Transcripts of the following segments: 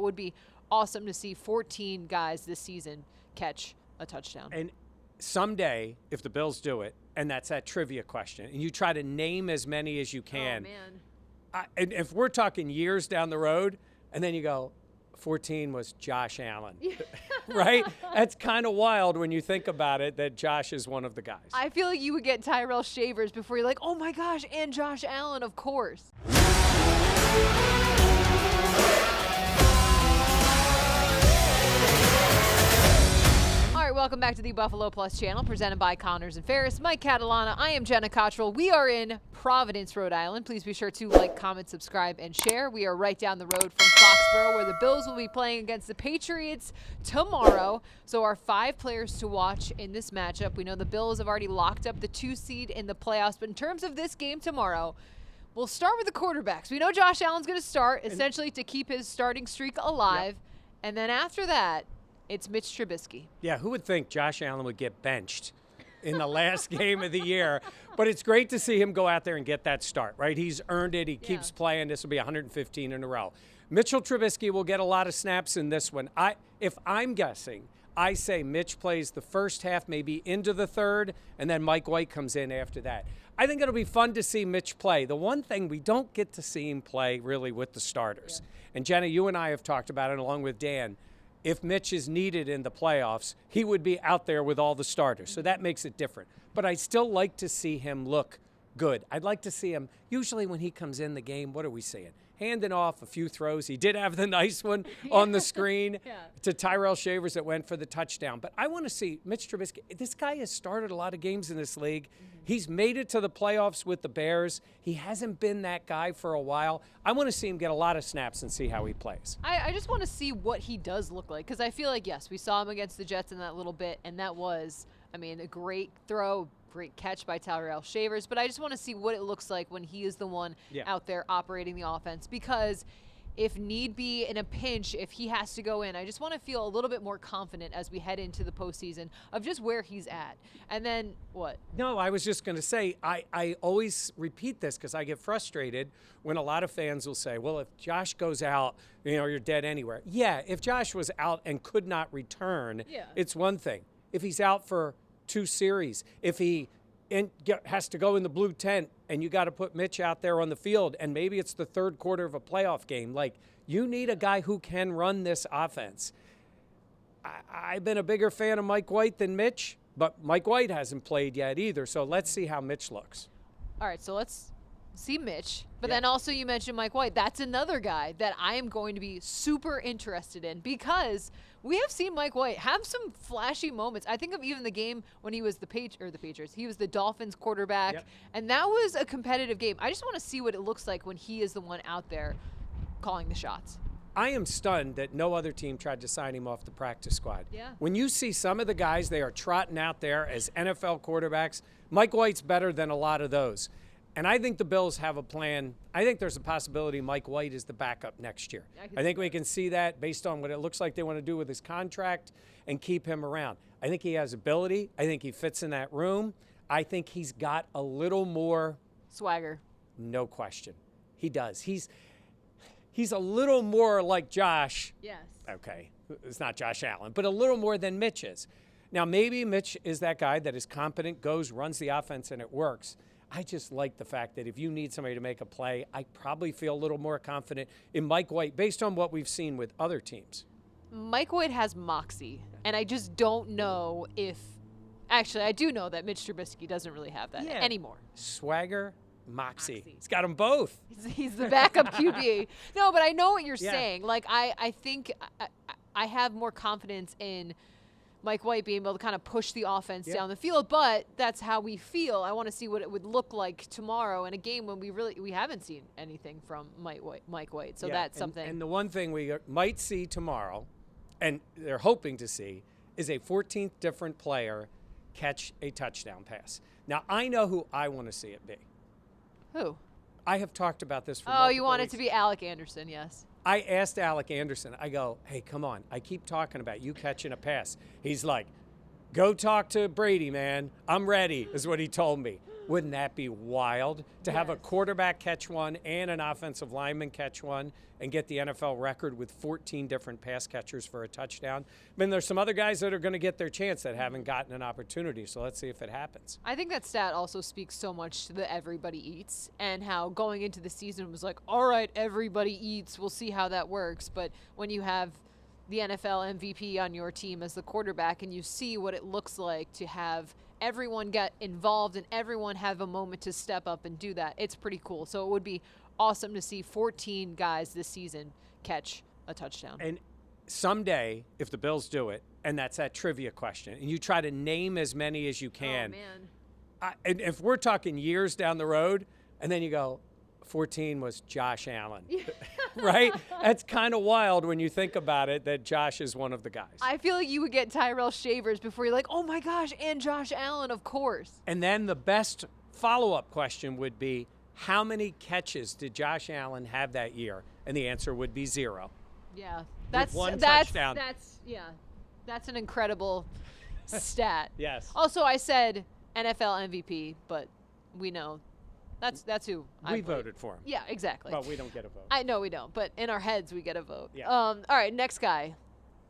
would be awesome to see 14 guys this season catch a touchdown. And someday, if the Bills do it, and that's that trivia question, and you try to name as many as you can. Oh, man. And if we're talking years down the road, and then you go, 14 was Josh Allen, right? That's kind of wild when you think about it, that Josh is one of the guys. I feel like you would get Tyrell Shavers before you're like, oh my gosh, and Josh Allen, of course. All right, welcome back to the Buffalo Plus channel, presented by Connors and Ferris. Mike Catalana, I am Jenna Cottrell. We are in Providence, Rhode Island. Please be sure to like, comment, subscribe, and share. We are right down the road from Foxborough, where the Bills will be playing against the Patriots tomorrow. So our 5 players to watch in this matchup. We know the Bills have already locked up the 2 seed in the playoffs, but in terms of this game tomorrow, we'll start with the quarterbacks. We know Josh Allen's going to start, essentially to keep his starting streak alive. Yep. And then after that, it's Mitch Trubisky. Yeah, who would think Josh Allen would get benched in the last game of the year? But it's great to see him go out there and get that start, right? He's earned it. He keeps playing. This will be 115 in a row. Mitchell Trubisky will get a lot of snaps in this one. If I'm guessing, I say Mitch plays the first half, maybe into the third, and then Mike White comes in after that. I think it'll be fun to see Mitch play. The one thing we don't get to see him play really with the starters. Yeah. And Jenna, you and I have talked about it along with Dan. If Mitch is needed in the playoffs, he would be out there with all the starters. So that makes it different. But I still like to see him look good. I'd like to see him, usually when he comes in the game, what are we seeing? Handing off a few throws. He did have the nice one on the screen to Tyrell Shavers that went for the touchdown. But I want to see Mitch Trubisky. This guy has started a lot of games in this league. He's made it to the playoffs with the Bears. He hasn't been that guy for a while. I want to see him get a lot of snaps and see how he plays. I just want to see what he does look like, because I feel like, yes, we saw him against the Jets in that little bit, and that was, I mean, a great throw, great catch by Tyrell Shavers, but I just want to see what it looks like when he is the one out there operating the offense, because if need be in a pinch, if he has to go in, I just want to feel a little bit more confident as we head into the postseason of just where he's at. And then what? No, I was just going to say, I always repeat this because I get frustrated when a lot of fans will say, well, if Josh goes out, you're dead anywhere. Yeah, if Josh was out and could not return, it's one thing. If he's out for 2 series, if he has to go in the blue tent and you got to put Mitch out there on the field and maybe it's the third quarter of a playoff game, like, you need a guy who can run this offense. I've been a bigger fan of Mike White than Mitch, but Mike White hasn't played yet either, so let's see how Mitch looks. All right, so let's see Mitch, but then also you mentioned Mike White. That's another guy that I am going to be super interested in, because we have seen Mike White have some flashy moments. I think of even the game when he was the Patriots. He was the Dolphins quarterback, and that was a competitive game. I just want to see what it looks like when he is the one out there calling the shots. I am stunned that no other team tried to sign him off the practice squad. Yeah. When you see some of the guys they are trotting out there as NFL quarterbacks, Mike White's better than a lot of those. And I think the Bills have a plan. I think there's a possibility Mike White is the backup next year. I think we can see that based on what it looks like they want to do with his contract and keep him around. I think he has ability. I think he fits in that room. I think he's got a little more swagger. No question. He does. He's a little more like Josh. Yes. Okay. It's not Josh Allen, but a little more than Mitch is. Now, maybe Mitch is that guy that is competent, goes, runs the offense, and it works. I just like the fact that if you need somebody to make a play, I probably feel a little more confident in Mike White based on what we've seen with other teams. Mike White has moxie, and I just don't know if – actually, I do know that Mitch Trubisky doesn't really have that anymore. Swagger, moxie. He's got them both. He's the backup QB. No, but I know what you're saying. Like, I think I have more confidence in – Mike White being able to kind of push the offense down the field, but that's how we feel. I want to see what it would look like tomorrow in a game when we haven't seen anything from Mike White. So that's something. And the one thing we might see tomorrow, and they're hoping to see, is a 14th different player catch a touchdown pass. Now, I know who I want to see it be. Who? I have talked about this for you want it to be Alec Anderson, yes. I asked Alec Anderson, I go, hey, come on. I keep talking about you catching a pass. He's like, go talk to Brady, man. I'm ready, is what he told me. Wouldn't that be wild to have a Yes. quarterback catch one and an offensive lineman catch one and get the NFL record with 14 different pass catchers for a touchdown? I mean, there's some other guys that are going to get their chance that haven't gotten an opportunity, so let's see if it happens. I think that stat also speaks so much to the everybody eats and how going into the season was like, all right, everybody eats. We'll see how that works. But when you have the NFL MVP on your team as the quarterback and you see what it looks like to have everyone get involved and everyone have a moment to step up and do that, it's pretty cool. So it would be awesome to see 14 guys this season catch a touchdown. And someday, if the Bills do it, and that's that trivia question, and you try to name as many as you can, Oh, man. and if we're talking years down the road, and then you go, 14 was Josh Allen, right? That's kind of wild when you think about it, that Josh is one of the guys. I feel like you would get Tyrell Shavers before you're like, oh my gosh, and Josh Allen, of course. And then the best follow-up question would be, how many catches did Josh Allen have that year? And the answer would be 0. Yeah, one touchdown. That's an incredible stat. Yes. Also, I said NFL MVP, but we know that's who We I voted for him. Yeah, exactly. But we don't get a vote. I know we don't, but in our heads we get a vote. Yeah. All right, next guy,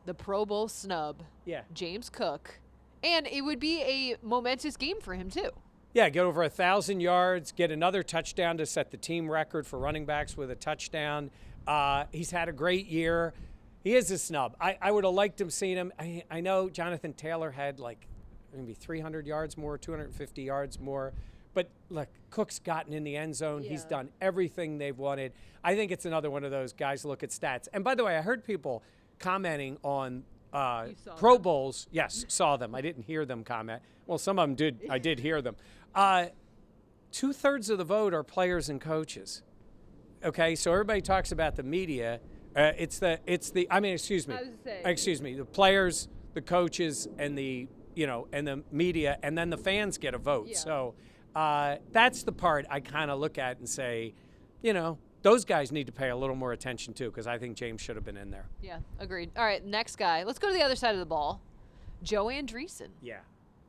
the Pro Bowl snub, Yeah. James Cook, and it would be a momentous game for him too. Yeah, get over 1,000 yards, get another touchdown to set the team record for running backs with a touchdown. He's had a great year. He is a snub. I would have liked him seeing him. I know Jonathan Taylor had like maybe 300 yards more, 250 yards more. But look, Cook's gotten in the end zone. Yeah. He's done everything they've wanted. I think it's another one of those guys look at stats. And by the way, I heard people commenting on saw Pro them. Bowls. Yes, saw them. I didn't hear them comment. Well, some of them did. I did hear them. 2/3 of the vote are players and coaches. Okay, so everybody talks about the media. Excuse me. I was saying. Excuse me. The players, the coaches, and the media, and then the fans get a vote. Yeah. So that's the part I kind of look at and say, those guys need to pay a little more attention too, because I think James should have been in there. Yeah, agreed. All right, next guy. Let's go to the other side of the ball. Joe Andreessen. Yeah.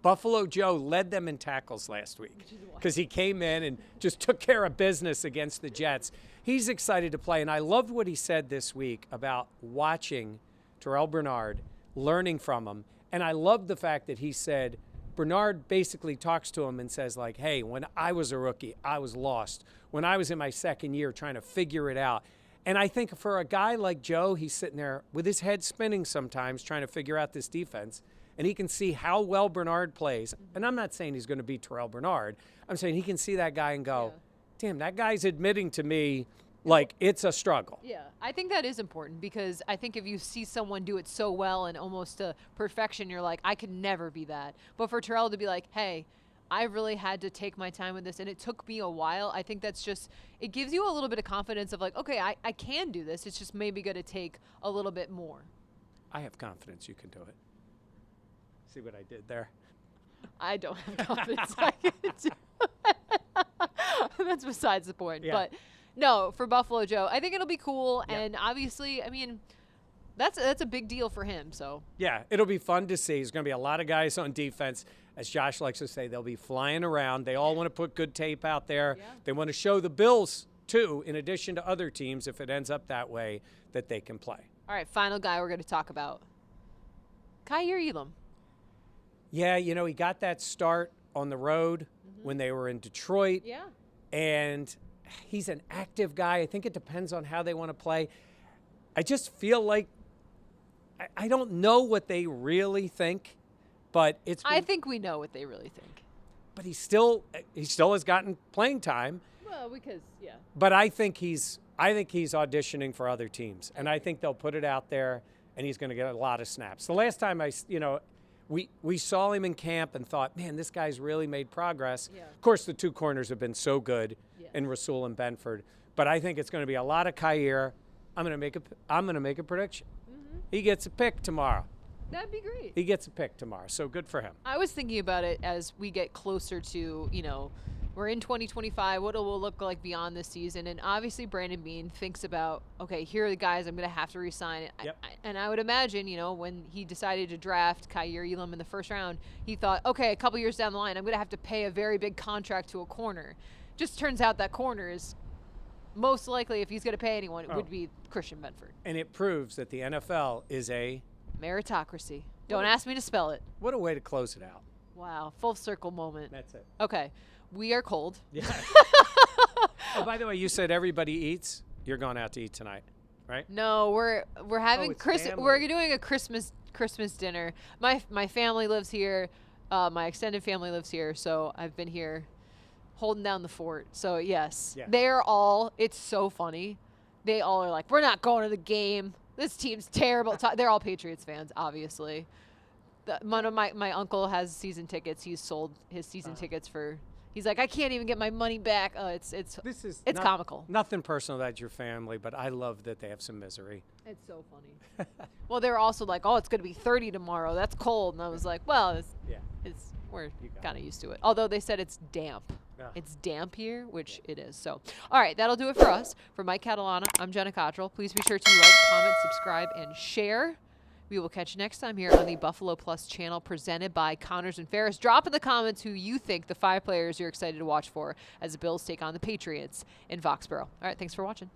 Buffalo Joe led them in tackles last week because he came in and just took care of business against the Jets. He's excited to play, and I loved what he said this week about watching Terrell Bernard, learning from him, and I loved the fact that he said Bernard basically talks to him and says, like, hey, when I was a rookie, I was lost. When I was in my second year trying to figure it out. And I think for a guy like Joe, he's sitting there with his head spinning sometimes trying to figure out this defense. And he can see how well Bernard plays. And I'm not saying he's going to beat Terrell Bernard. I'm saying he can see that guy and go, damn, that guy's admitting to me like it's a struggle. Yeah, I think that is important because I think if you see someone do it so well and almost to perfection, you're like, I could never be that. But for Terrell to be like, hey, I really had to take my time with this and it took me a while. I think that's just, it gives you a little bit of confidence of like, okay, I can do this. It's just maybe going to take a little bit more. I have confidence you can do it. See what I did there? I don't have confidence I can do it. That's besides the point. Yeah. But no, for Buffalo Joe, I think it'll be cool. Yeah. And obviously, I mean, that's a big deal for him. So Yeah, it'll be fun to see. There's going to be a lot of guys on defense. As Josh likes to say, they'll be flying around. They all want to put good tape out there. Yeah. They want to show the Bills, too, in addition to other teams, if it ends up that way, that they can play. all right, final guy we're going to talk about, Kaiir Elam. Yeah, he got that start on the road when they were in Detroit. Yeah. And he's an active guy. I think it depends on how they want to play. I just feel like I don't know what they really think, but I think we know what they really think. But he still has gotten playing time. Well, because But I think he's auditioning for other teams, and I think they'll put it out there, and he's going to get a lot of snaps. The last time we saw him in camp and thought, man, this guy's really made progress. Yeah. Of course, the two corners have been so good Yeah. in Rasul and Benford, but I think it's going to be a lot of Kaiir. I'm going to make a prediction. He gets a pick tomorrow. That'd be great. He gets a pick tomorrow, so good for him. I was thinking about it as we get closer to, We're in 2025. What it will look like beyond this season. And obviously Brandon Beane thinks about, okay, here are the guys I'm going to have to re-sign. Yep. And I would imagine, when he decided to draft Kyer Elam in the first round, he thought, okay, a couple years down the line, I'm going to have to pay a very big contract to a corner. Just turns out that corner is most likely, if he's going to pay anyone, it would be Christian Benford. And it proves that the NFL is a meritocracy. Don't ask me to spell it. What a way to close it out. Wow. Full circle moment. That's it. Okay. We are cold. Yeah. Oh, by the way, you said everybody eats. You're going out to eat tonight, right? No, we're having we're doing a Christmas dinner. My family lives here. My extended family lives here, so I've been here holding down the fort. So yes. They're all, it's so funny. They all are like, we're not going to the game. This team's terrible. They're all Patriots fans, obviously. One of my uncle has season tickets. He's sold his season tickets for. He's like, I can't even get my money back. It's comical. Nothing personal about your family, but I love that they have some misery. It's so funny. Well, they're also like, oh, it's going to be 30 tomorrow. That's cold. And I was like, well, we're kind of used to it. Although they said it's damp. Yeah. It's damp here, which it is. So, all right, that'll do it for us. For Mike Catalana, I'm Jenna Cottrell. Please be sure to like, comment, subscribe, and share. We will catch you next time here on the Buffalo Plus channel presented by Connors and Ferris. Drop in the comments who you think the 5 players you're excited to watch for as the Bills take on the Patriots in Foxborough. All right, thanks for watching.